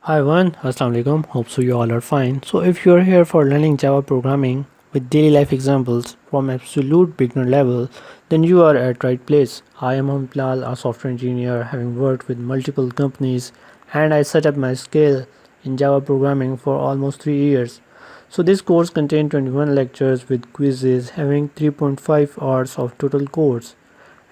Hi everyone, Assalamu alaikum. Hope so you all are fine. So if you're here for learning Java programming with daily life examples from absolute beginner level, then you are at right place. I am Bilal, a software engineer having worked with multiple companies, and I set up my skill in Java programming for almost 3 years. So this course contains 21 lectures with quizzes having 3.5 hours of total course,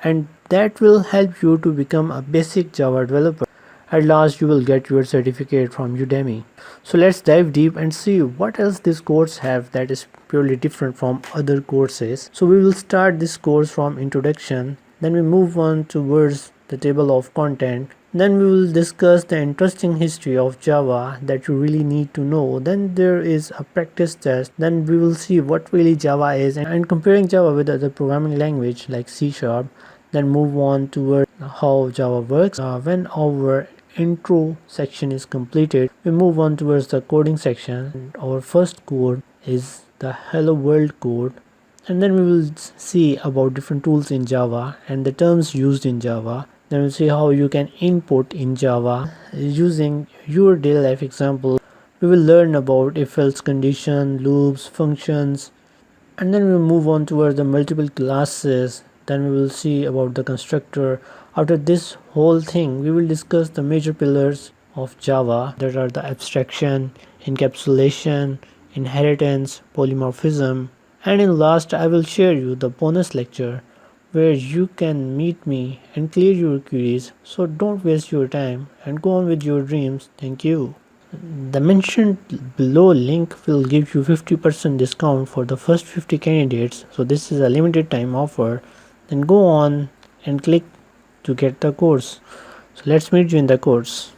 and that will help you to become a basic Java developer. At last you will get your certificate from Udemy. So let's dive deep and see what else this course have that is purely different from other courses. So we will start this course from introduction, then we move on towards the table of content, then we will discuss the interesting history of Java that you really need to know. Then there is a practice test. Then we will see what really Java is and comparing Java with other programming language like C Sharp. Then move on toward how Java works. When our intro section is completed, we move on towards the coding section. Our first code is the hello world code, and then we will see about different tools in Java and the terms used in Java. Then we'll see how you can input in Java using your daily life example. We will learn about if else condition, loops, functions, and then we'll move on towards the multiple classes. Then we will see about the constructor. After this whole thing, we will discuss the major pillars of Java, that are the abstraction, encapsulation, inheritance, polymorphism, and in last I will share you the bonus lecture where you can meet me and clear your queries. So don't waste your time and go on with your dreams. Thank you. The mentioned below link will give you 50% discount for the first 50 candidates. So this is a limited time offer. Then go on and click to get the course. So let's meet you in the course.